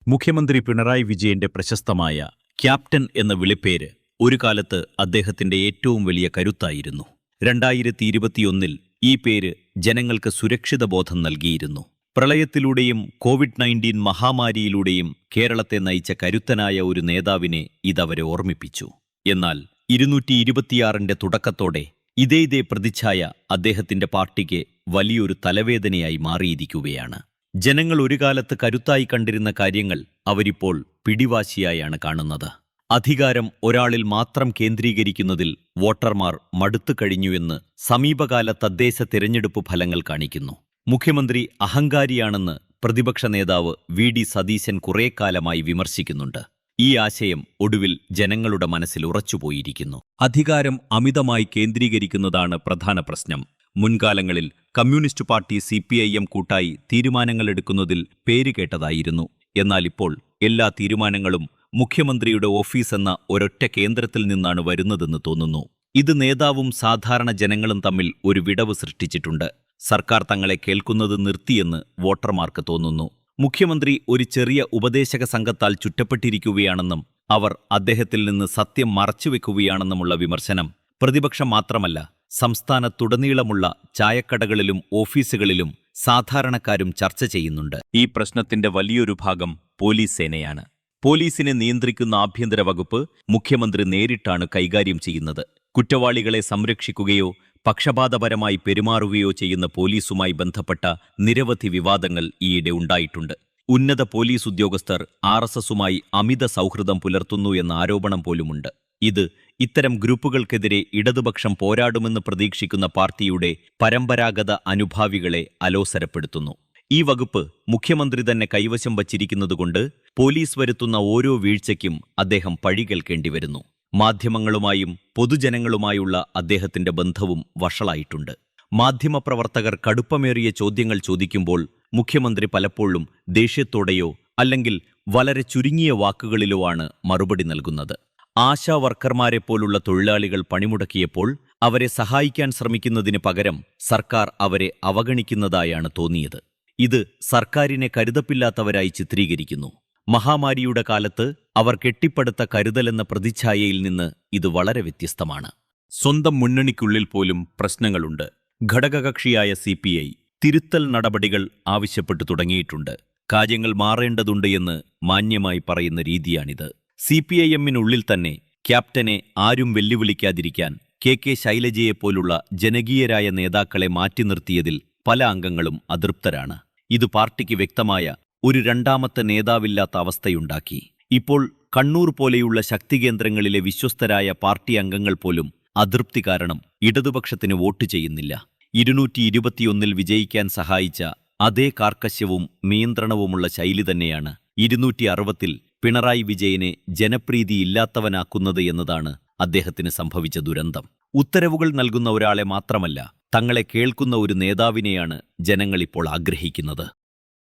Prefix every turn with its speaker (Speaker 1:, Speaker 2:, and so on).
Speaker 1: മുഖ്യമന്ത്രി പിണറായി വിജയന്റെ പ്രശസ്തമായ ക്യാപ്റ്റൻ എന്ന വിളിപ്പേര് ഒരു കാലത്ത് അദ്ദേഹത്തിന്റെ ഏറ്റവും വലിയ കരുത്തായിരുന്നു. 2021 ഈ പേര് ജനങ്ങൾക്ക് സുരക്ഷിത ബോധം നൽകിയിരുന്നു. പ്രളയത്തിലൂടെയും കോവിഡ്-19 മഹാമാരിയിലൂടെയും കേരളത്തെ നയിച്ച കരുത്തനായ ഒരു നേതാവിനെ ഇതവരെ ഓർമ്മിപ്പിച്ചു. എന്നാൽ 226ന്റെ തുടക്കത്തോടെ ഇതേ പ്രതിച്ഛായ അദ്ദേഹത്തിന്റെ പാർട്ടിക്ക് വലിയൊരു തലവേദനയായി മാറിയിരിക്കുകയാണ്. ജനങ്ങൾ ഒരു കാലത്ത് കരുത്തായി കണ്ടിരുന്ന കാര്യങ്ങൾ അവരിപ്പോൾ പിടിവാശിയായാണ് കാണുന്നത്. അധികാരം ഒരാളിൽ മാത്രം കേന്ദ്രീകരിക്കുന്നതിൽ വോട്ടർമാർ മടുത്തുകഴിഞ്ഞുവെന്ന് സമീപകാല തദ്ദേശ തിരഞ്ഞെടുപ്പ് ഫലങ്ങൾ കാണിക്കുന്നു. മുഖ്യമന്ത്രി അഹങ്കാരിയാണെന്ന് പ്രതിപക്ഷ നേതാവ് വി.ഡി. സതീശൻ കുറേക്കാലമായി വിമർശിക്കുന്നുണ്ട്. ഈ ആശയം ഒടുവിൽ ജനങ്ങളുടെ മനസ്സിൽ ഉറച്ചുപോയിരിക്കുന്നു. അധികാരം അമിതമായി കേന്ദ്രീകരിക്കുന്നതാണ് പ്രധാന പ്രശ്നം. മുൻകാലങ്ങളിൽ കമ്മ്യൂണിസ്റ്റ് പാർട്ടി CPIM കൂട്ടായി തീരുമാനങ്ങളെടുക്കുന്നതിൽ പേരുകേട്ടതായിരുന്നു. എന്നാൽ ഇപ്പോൾ എല്ലാ തീരുമാനങ്ങളും മുഖ്യമന്ത്രിയുടെ ഓഫീസ് എന്ന ഒരൊറ്റ കേന്ദ്രത്തിൽ നിന്നാണ് വരുന്നതെന്ന് തോന്നുന്നു. ഇത് നേതാവും സാധാരണ ജനങ്ങളും തമ്മിൽ ഒരു വിടവ് സൃഷ്ടിച്ചിട്ടുണ്ട്. സർക്കാർ തങ്ങളെ കേൾക്കുന്നത് നിർത്തിയെന്ന് വോട്ടർമാർക്ക് തോന്നുന്നു. മുഖ്യമന്ത്രി ഒരു ചെറിയ ഉപദേശക സംഘത്താൽ ചുറ്റപ്പെട്ടിരിക്കുകയാണെന്നും അവർ അദ്ദേഹത്തിൽ നിന്ന് സത്യം മറച്ചുവെക്കുകയാണെന്നുമുള്ള വിമർശനം പ്രതിപക്ഷം മാത്രമല്ല, സംസ്ഥാനത്തുടനീളമുള്ള ചായക്കടകളിലും ഓഫീസുകളിലും സാധാരണക്കാരും ചർച്ച ചെയ്യുന്നുണ്ട്. ഈ പ്രശ്നത്തിന്റെ വലിയൊരു ഭാഗം പോലീസ് സേനയാണ്. പോലീസിനെ നിയന്ത്രിക്കുന്ന ആഭ്യന്തര വകുപ്പ് മുഖ്യമന്ത്രി നേരിട്ടാണ് കൈകാര്യം ചെയ്യുന്നത്. കുറ്റവാളികളെ സംരക്ഷിക്കുകയോ പക്ഷപാതപരമായി പെരുമാറുകയോ ചെയ്യുന്ന പോലീസുമായി ബന്ധപ്പെട്ട നിരവധി വിവാദങ്ങൾ ഈയിടെ ഉണ്ടായിട്ടുണ്ട്. ഉന്നത പോലീസ് ഉദ്യോഗസ്ഥർ RSSുമായി അമിത സൗഹൃദം പുലർത്തുന്നു എന്ന ആരോപണം പോലുമുണ്ട്. ഇത് ഇത്തരം ഗ്രൂപ്പുകൾക്കെതിരെ ഇടതുപക്ഷം പോരാടുമെന്ന് പ്രതീക്ഷിക്കുന്ന പാർട്ടിയുടെ പരമ്പരാഗത അനുഭാവികളെ അലോസരപ്പെടുത്തുന്നു. ഈ വകുപ്പ് മുഖ്യമന്ത്രി തന്നെ കൈവശം വച്ചിരിക്കുന്നതുകൊണ്ട് പോലീസ് വരുത്തുന്ന ഓരോ വീഴ്ചയ്ക്കും അദ്ദേഹം പഴി കേൾക്കേണ്ടി വരുന്നു. മാധ്യമങ്ങളുമായും പൊതുജനങ്ങളുമായുള്ള അദ്ദേഹത്തിന്റെ ബന്ധവും വഷളായിട്ടുണ്ട്. മാധ്യമപ്രവർത്തകർ കടുപ്പമേറിയ ചോദ്യങ്ങൾ ചോദിക്കുമ്പോൾ മുഖ്യമന്ത്രി പലപ്പോഴും ദേഷ്യത്തോടെയോ അല്ലെങ്കിൽ വളരെ ചുരുങ്ങിയ വാക്കുകളിലോ ആണ് മറുപടി നൽകുന്നത്. ആശാ വർക്കർമാരെപ്പോലുള്ള തൊഴിലാളികൾ പണിമുടക്കിയപ്പോൾ അവരെ സഹായിക്കാൻ ശ്രമിക്കുന്നതിന് പകരം സർക്കാർ അവരെ അവഗണിക്കുന്നതായാണ് തോന്നിയത്. ഇത് സർക്കാരിനെ കരുതപ്പില്ലാത്തവരായി ചിത്രീകരിക്കുന്നു. മഹാമാരിയുടെ കാലത്ത് അവർ കെട്ടിപ്പടുത്ത കരുതലെന്ന പ്രതിച്ഛായയിൽ നിന്ന് ഇത് വളരെ വ്യത്യസ്തമാണ്. സ്വന്തം മുന്നണിക്കുള്ളിൽ പോലും പ്രശ്നങ്ങളുണ്ട്. ഘടകകക്ഷിയായ CPI തിരുത്തൽ നടപടികൾ ആവശ്യപ്പെട്ടു തുടങ്ങിയിട്ടുണ്ട്. കാര്യങ്ങൾ മാറേണ്ടതുണ്ട് എന്ന് മാന്യമായി പറയുന്ന രീതിയാണിത്. CPIMനുള്ളിൽ തന്നെ ക്യാപ്റ്റനെ ആരും വെല്ലുവിളിക്കാതിരിക്കാൻ KK ശൈലജയെപ്പോലുള്ള ജനകീയരായ നേതാക്കളെ മാറ്റി നിർത്തിയതിൽ പല അംഗങ്ങളും അതൃപ്തരാണ്. ഇത് പാർട്ടിക്ക് വ്യക്തമായ ഒരു രണ്ടാമത്തെ നേതാവില്ലാത്ത അവസ്ഥയുണ്ടാക്കി. ഇപ്പോൾ കണ്ണൂർ പോലെയുള്ള ശക്തികേന്ദ്രങ്ങളിലെ വിശ്വസ്തരായ പാർട്ടി അംഗങ്ങൾ പോലും അതൃപ്തി കാരണം ഇടതുപക്ഷത്തിന് വോട്ട് ചെയ്യുന്നില്ല. 221 വിജയിക്കാൻ സഹായിച്ച അതേ കാർക്കശ്യവും നിയന്ത്രണവുമുള്ള ശൈലി തന്നെയാണ് 260 പിണറായി വിജയനെ ജനപ്രീതിയില്ലാത്തവനാക്കുന്നത് എന്നതാണ് അദ്ദേഹത്തിന് സംഭവിച്ച ദുരന്തം. ഉത്തരവുകൾ നൽകുന്ന ഒരാളെ മാത്രമല്ല, തങ്ങളെ കേൾക്കുന്ന ഒരു നേതാവിനെയാണ് ജനങ്ങളിപ്പോൾ ആഗ്രഹിക്കുന്നത്.